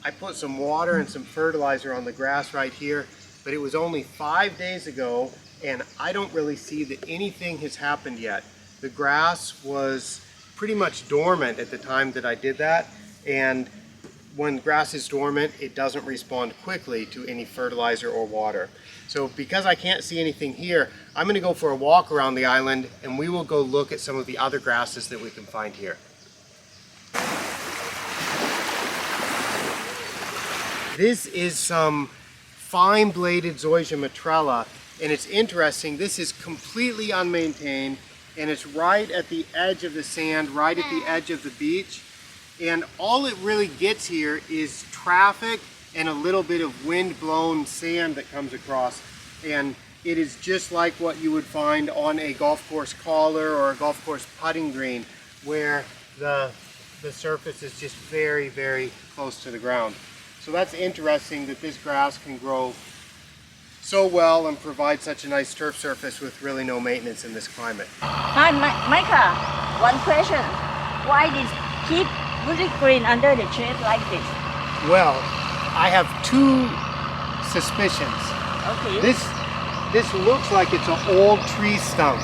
I put some water and some fertilizer on the grass right here, but it was only 5 days ago, and I don't really see that anything has happened yet. The grass was pretty much dormant at the time that I did that, and when grass is dormant, it doesn't respond quickly to any fertilizer or water. So because I can't see anything here, I'm going to go for a walk around the island, and we will go look at some of the other grasses that we can find here. This is some fine-bladed Zoysia matrella, and it's interesting. This is completely unmaintained, and it's right at the edge of the sand, right at the edge of the beach. And all it really gets here is traffic and a little bit of wind-blown sand that comes across. And it is just like what you would find on a golf course collar or a golf course putting green, where the surface is just very, very close to the ground. So that's interesting that this grass can grow so well and provide such a nice turf surface with really no maintenance in this climate. Hi, Micah. One question. Why this keep really green under the shade like this? Well, I have two suspicions. Okay. This looks like it's an old tree stump.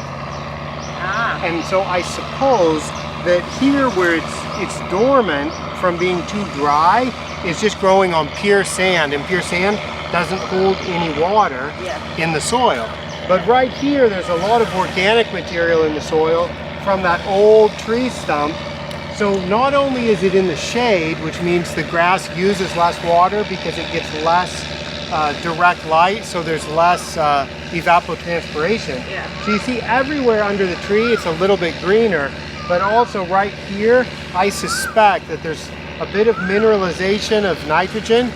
And so I suppose that here where it's dormant from being too dry, it's just growing on pure sand, and pure sand doesn't hold any water in the soil. But right here, there's a lot of organic material in the soil from that old tree stump. So not only is it in the shade, which means the grass uses less water because it gets less direct light, so there's less evapotranspiration. So you see everywhere under the tree, it's a little bit greener, but also right here, I suspect that there's a bit of mineralization of nitrogen,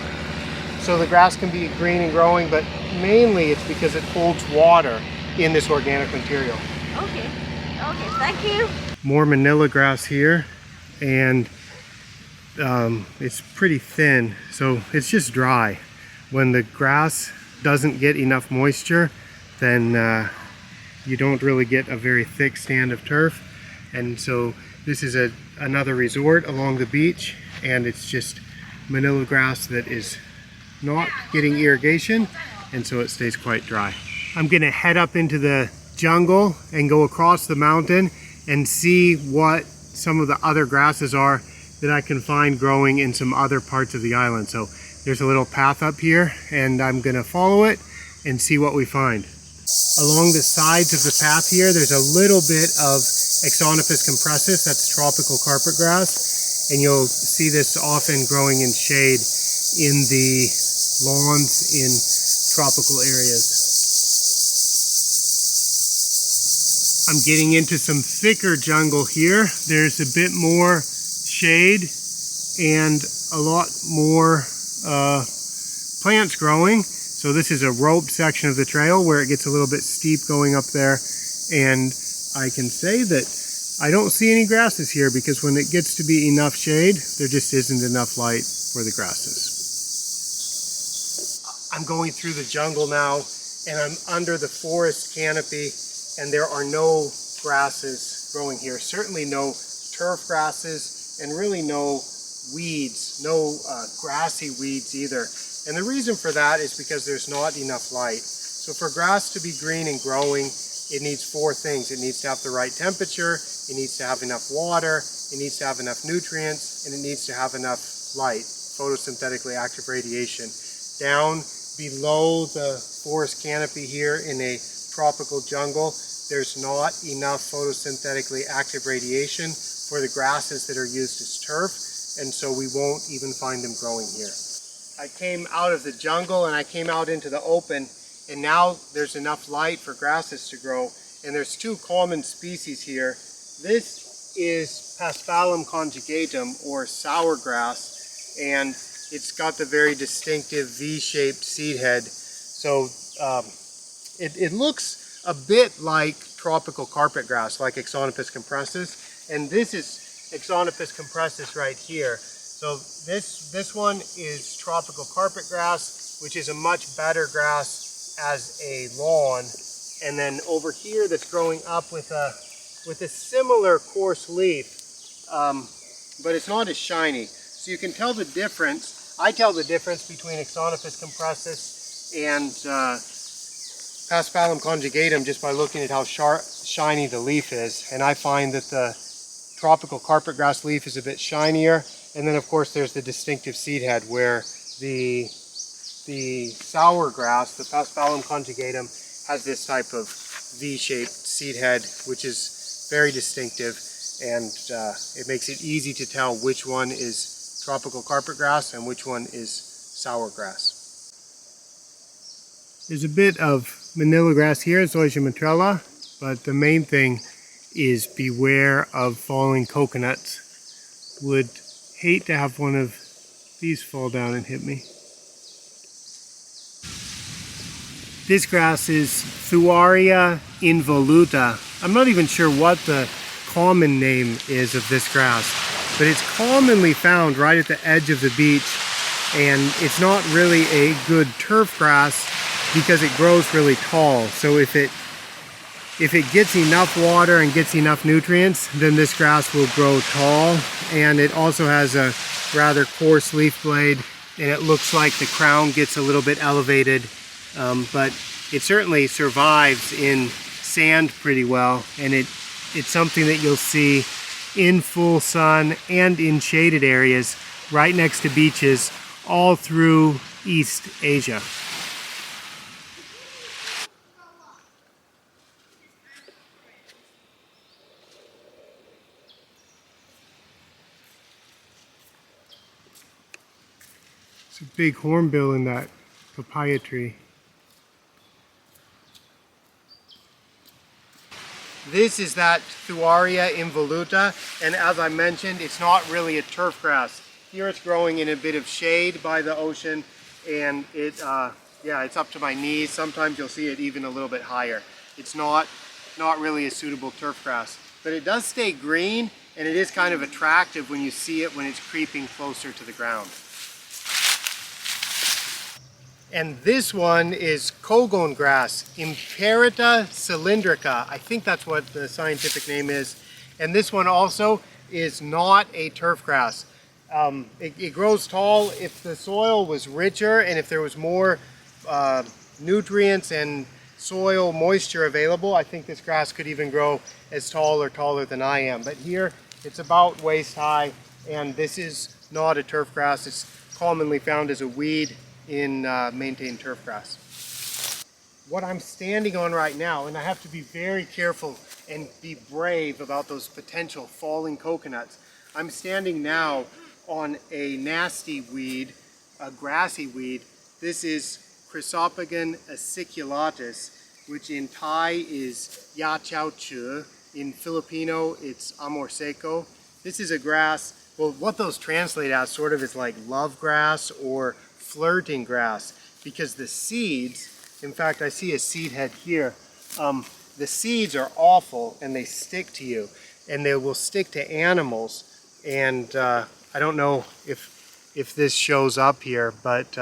so the grass can be green and growing, but mainly it's because it holds water in this organic material. Okay, thank you. More manila grass here, and it's pretty thin, so it's just dry. When the grass doesn't get enough moisture, then you don't really get a very thick stand of turf. And so this is another resort along the beach, and it's just manila grass that is not getting irrigation, and so it stays quite dry. I'm gonna head up into the jungle and go across the mountain and see what some of the other grasses are that I can find growing in some other parts of the island. So there's a little path up here, and I'm gonna follow it and see what we find. Along the sides of the path here, there's a little bit of Axonopus compressus, that's tropical carpet grass, and you'll see this often growing in shade in the lawns in tropical areas. I'm getting into some thicker jungle here. There's a bit more shade and a lot more plants growing. So this is a roped section of the trail where it gets a little bit steep going up there, and I can say that I don't see any grasses here because when it gets to be enough shade, there just isn't enough light for the grasses. I'm going through the jungle now, and I'm under the forest canopy, and there are no grasses growing here. Certainly no turf grasses, and really no weeds, no grassy weeds either. And the reason for that is because there's not enough light. So for grass to be green and growing, it needs four things. It needs to have the right temperature, it needs to have enough water, it needs to have enough nutrients, and it needs to have enough light, photosynthetically active radiation. Down below the forest canopy here in a tropical jungle, there's not enough photosynthetically active radiation for the grasses that are used as turf, and so we won't even find them growing here. I came out of the jungle and I came out into the open, and now there's enough light for grasses to grow, and there's two common species here. This is Paspalum conjugatum, or sour grass, and it's got the very distinctive V-shaped seed head. So it looks a bit like tropical carpet grass, like Axonopus compressus, and this is Axonopus compressus right here. So this one is tropical carpet grass, which is a much better grass as a lawn. And then over here, that's growing up with a similar coarse leaf, but it's not as shiny. So you can tell the difference I tell the difference between Ixonophis compressus and Paspalum conjugatum just by looking at how shiny the leaf is. And I find that the tropical carpet grass leaf is a bit shinier. And then of course there's the distinctive seed head where the sour grass, the Paspalum conjugatum, has this type of V-shaped seed head, which is very distinctive, and it makes it easy to tell which one is tropical carpet grass and which one is sour grass. There's a bit of manila grass here, Zoysia matrella, but the main thing is beware of falling coconuts. Would hate to have one of these fall down and hit me. This grass is Thuarea involuta. I'm not even sure what the common name is of this grass, but it's commonly found right at the edge of the beach, and it's not really a good turf grass because it grows really tall. So if it gets enough water and gets enough nutrients, then this grass will grow tall, and it also has a rather coarse leaf blade, and it looks like the crown gets a little bit elevated. But it certainly survives in sand pretty well, and it's something that you'll see in full sun and in shaded areas right next to beaches all through East Asia. There's a big hornbill in that papaya tree. This is that Thuarea involuta, and as I mentioned, it's not really a turf grass. Here it's growing in a bit of shade by the ocean, and it's up to my knees. Sometimes you'll see it even a little bit higher. It's not really a suitable turf grass, but it does stay green, and it is kind of attractive when you see it when it's creeping closer to the ground. And this one is cogongrass, Imperata cylindrica. I think that's what the scientific name is. And this one also is not a turf grass. It grows tall if the soil was richer and if there was more nutrients and soil moisture available. I think this grass could even grow as tall or taller than I am. But here it's about waist high, and this is not a turf grass. It's commonly found as a weed in maintained turf grass. What I'm standing on right now, and I have to be very careful and be brave about those potential falling coconuts. I'm standing now on a nasty weed, a grassy weed. This is Chrysopogon aciculatus, which in Thai is Ya Chao Chu. In Filipino, it's Amor Seco. This is a grass, well, what those translate as sort of is like love grass or flirting grass, because the seeds, in fact, I see a seed head here, the seeds are awful and they stick to you, and they will stick to animals. And I don't know if this shows up here, but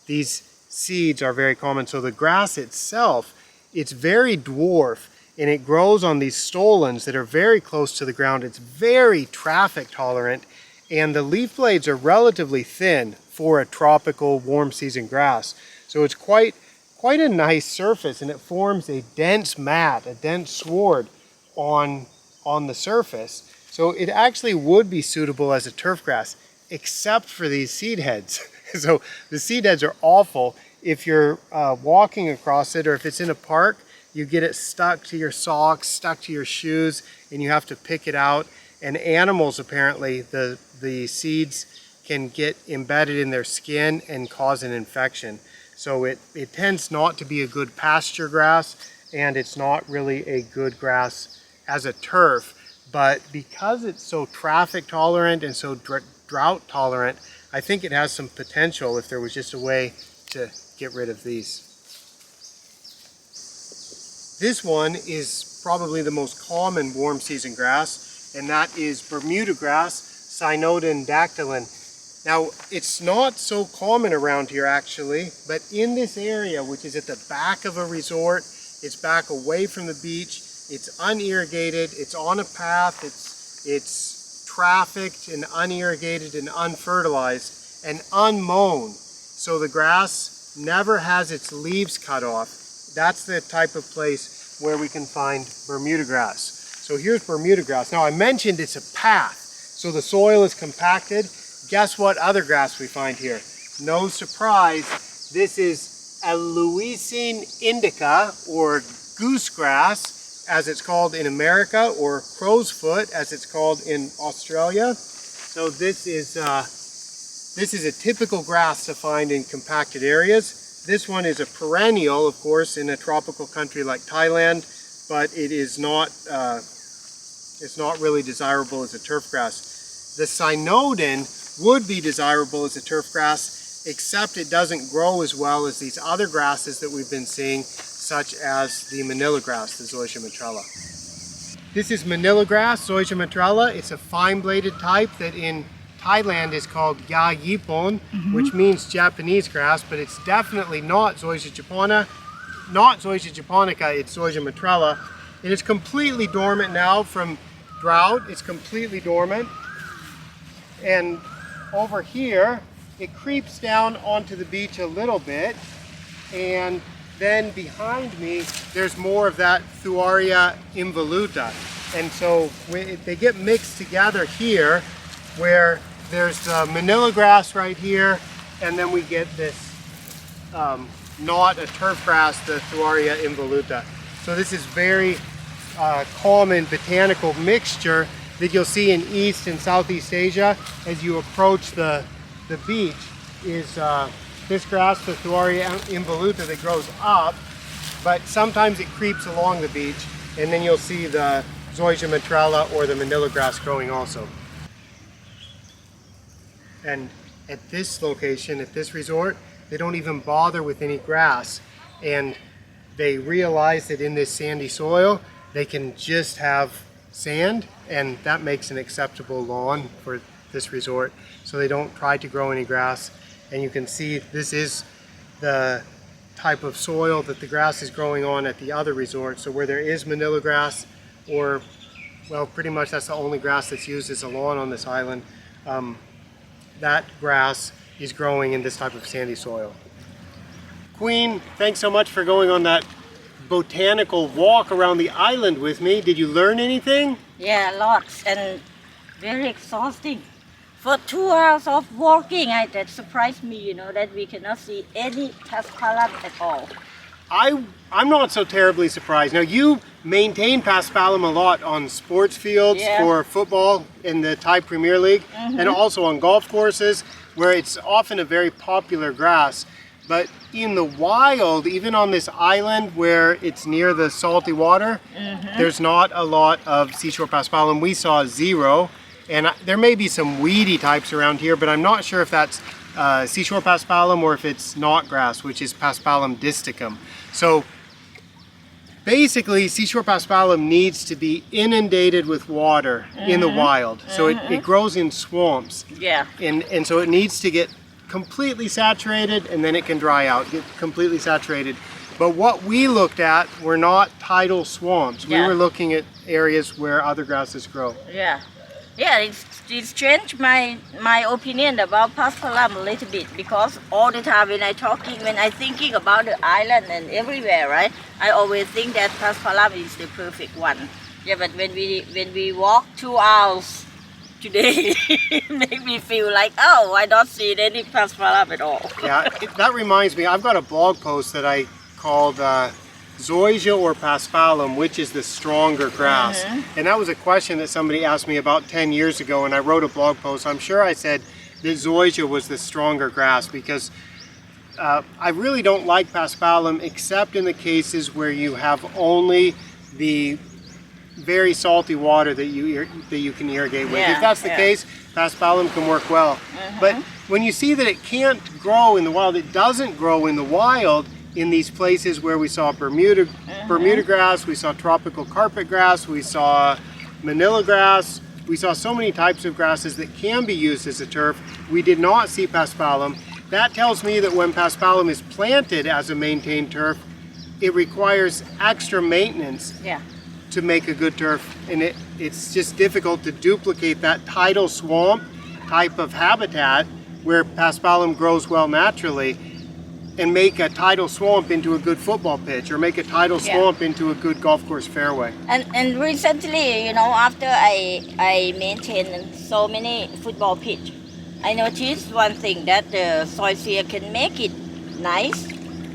these seeds are very common. So the grass itself, it's very dwarf, and it grows on these stolons that are very close to the ground. It's very traffic tolerant, and the leaf blades are relatively thin for a tropical warm season grass. So it's quite a nice surface, and it forms a dense mat, a dense sward on the surface. So it actually would be suitable as a turf grass, except for these seed heads. So the seed heads are awful. If you're walking across it, or if it's in a park, you get it stuck to your socks, stuck to your shoes, and you have to pick it out. And animals, apparently, the seeds can get embedded in their skin and cause an infection. So it tends not to be a good pasture grass, and it's not really a good grass as a turf. But because it's so traffic tolerant and so drought tolerant, I think it has some potential if there was just a way to get rid of these. This one is probably the most common warm season grass, and that is bermudagrass, Cynodon dactylon. Now, it's not so common around here actually, but in this area, which is at the back of a resort, it's back away from the beach, it's unirrigated, it's on a path, it's trafficked and unirrigated and unfertilized, and unmown. So the grass never has its leaves cut off. That's the type of place where we can find bermudagrass. So here's bermudagrass. Now I mentioned it's a path. So the soil is compacted. Guess what other grass we find here? No surprise, this is Eleusine indica, or goosegrass, as it's called in America, or crow's foot, as it's called in Australia. So this is a typical grass to find in compacted areas. This one is a perennial, of course, in a tropical country like Thailand, but it is not, it's not really desirable as a turf grass. The Cynodon would be desirable as a turf grass, except it doesn't grow as well as these other grasses that we've been seeing, such as the manila grass, the Zoysia matrella. This is manila grass, Zoysia matrella. It's a fine-bladed type that in Thailand is called ya yipon, which means Japanese grass, but it's definitely not Zoysia japonica. It's Zoysia matrella. It is completely dormant now from drought. It's completely dormant. And over here, it creeps down onto the beach a little bit, and then behind me there's more of that Thuarea involuta. And so they get mixed together here, where there's the manila grass right here, and then we get this not a turf grass, the Thuarea involuta. So this is very common botanical mixture that you'll see in East and Southeast Asia as you approach the beach. Is this grass, the Thuarea involuta, that grows up, but sometimes it creeps along the beach, and then you'll see the Zoysia matrella or the manila grass growing also. And at this location, at this resort, they don't even bother with any grass, and they realize that in this sandy soil they can just have sand, and that makes an acceptable lawn for this resort. So they don't try to grow any grass. And you can see this is the type of soil that the grass is growing on at the other resort. So where there is manila grass, or, well, pretty much that's the only grass that's used as a lawn on this island, that grass is growing in this type of sandy soil. Queen, thanks so much for going on that botanical walk around the island with me. Did you learn anything? Yeah, lots, and very exhausting. For 2 hours of walking, that surprised me, you know, that we cannot see any Paspalum at all. I'm not so terribly surprised. Now, you maintain Paspalum a lot on sports fields for football in the Thai Premier League, and also on golf courses, where it's often a very popular grass. But in the wild, even on this island where it's near the salty water, there's not a lot of seashore Paspalum. We saw 0. And there may be some weedy types around here, but I'm not sure if that's seashore Paspalum or if it's knot grass, which is Paspalum disticum. So basically, seashore Paspalum needs to be inundated with water in the wild. So it grows in swamps. Yeah. And so it needs to get completely saturated, and then it can dry out, get completely saturated. But what we looked at were not tidal swamps. We were looking at areas where other grasses grow. Yeah, it's changed my opinion about Paspalum a little bit, because all the time when I thinking about the island and everywhere, right, I always think that Paspalum is the perfect one. Yeah, but when we walk 2 hours today, it made me feel like, oh, I don't see any Paspalum at all. Yeah, that reminds me, I've got a blog post that I called Zoysia or Paspalum, which is the stronger grass? And that was a question that somebody asked me about 10 years ago, and I wrote a blog post. I'm sure I said that Zoysia was the stronger grass, because I really don't like Paspalum except in the cases where you have only the very salty water that you can irrigate with. If that's the case, Paspalum can work well. But when you see that it can't grow in the wild, it doesn't grow in the wild in these places where we saw bermudagrass, we saw tropical carpet grass, we saw manila grass, we saw so many types of grasses that can be used as a turf. We did not see Paspalum. That tells me that when Paspalum is planted as a maintained turf, it requires extra maintenance to make a good turf, and it's just difficult to duplicate that tidal swamp type of habitat where Paspalum grows well naturally and make a tidal swamp into a good football pitch, or make a tidal swamp into a good golf course fairway. And recently, you know, after I maintain so many football pitch, I noticed one thing, that the soil sphere can make it nice,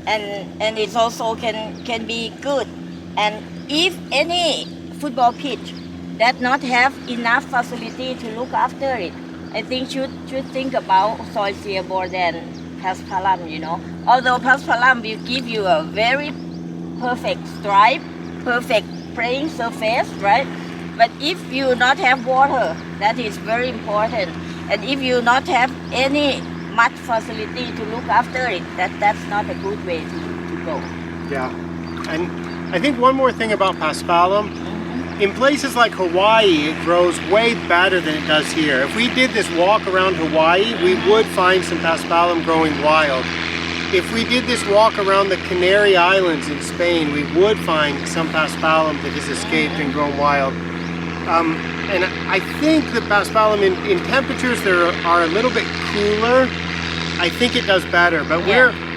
and it also can be good. And if any football pitch that not have enough facility to look after it, I think should think about soil sphere more than Paspalum, you know. Although Paspalum will give you a very perfect stripe, perfect playing surface, right? But if you not have water, that is very important. And if you not have any much facility to look after it, that's not a good way to go. Yeah, and I think one more thing about Paspalum, in places like Hawaii, it grows way better than it does here. If we did this walk around Hawaii, we would find some Paspalum growing wild. If we did this walk around the Canary Islands in Spain, we would find some Paspalum that has escaped and grown wild. And I think that Paspalum in temperatures that are a little bit cooler, I think it does better. But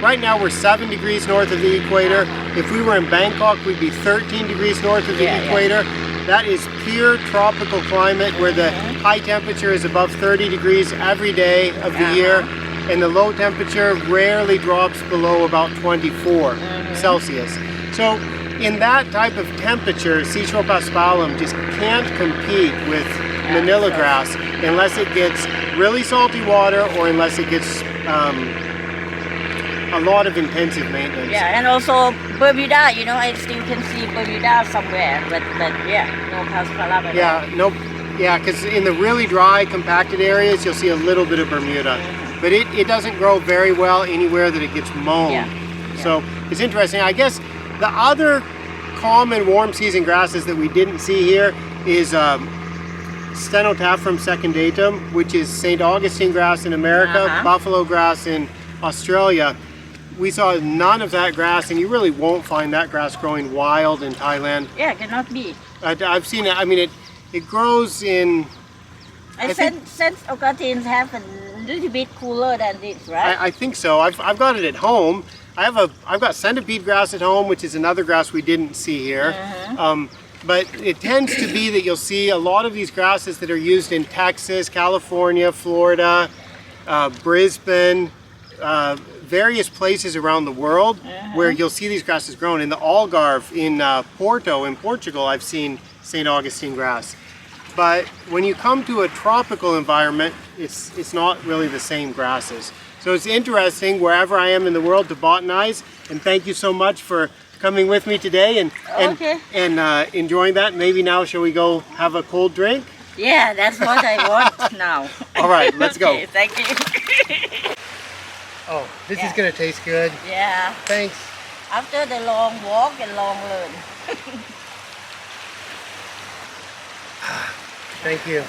right now we're 7 degrees north of the equator. If we were in Bangkok, we'd be 13 degrees north of the equator. That is pure tropical climate where the high temperature is above 30 degrees every day of the year, and the low temperature rarely drops below about 24 Celsius. So in that type of temperature, seashore Paspalum just can't compete with Manila grass unless it gets really salty water, or unless it gets a lot of intensive maintenance. Yeah, and also Bermuda, you know, I still can see Bermuda somewhere, but yeah, no Paspalum at all. Yeah, because in the really dry, compacted areas, you'll see a little bit of Bermuda. But it doesn't grow very well anywhere that it gets mown. So it's interesting. I guess the other common warm season grasses that we didn't see here is Stenotaphrem secundatum, which is St. Augustine grass in America, buffalo grass in Australia. We saw none of that grass, and you really won't find that grass growing wild in Thailand. Yeah, cannot be. I've seen it. I mean, it grows in. I sense Augustines have a little bit cooler than this, right? I think so. I've got it at home. I've got centipede grass at home, which is another grass we didn't see here. But it tends to be that you'll see a lot of these grasses that are used in Texas, California, Florida, Brisbane, various places around the world where you'll see these grasses grown. In the Algarve in Porto, in Portugal, I've seen St. Augustine grass. But when you come to a tropical environment, it's not really the same grasses. So it's interesting wherever I am in the world to botanize, and thank you so much for coming with me today and enjoying that. Maybe now shall we go have a cold drink? Yeah, that's what I want now. All right, let's go. Okay, thank you. Oh, this is going to taste good. Yeah. Thanks. After the long walk and long learn. Thank you.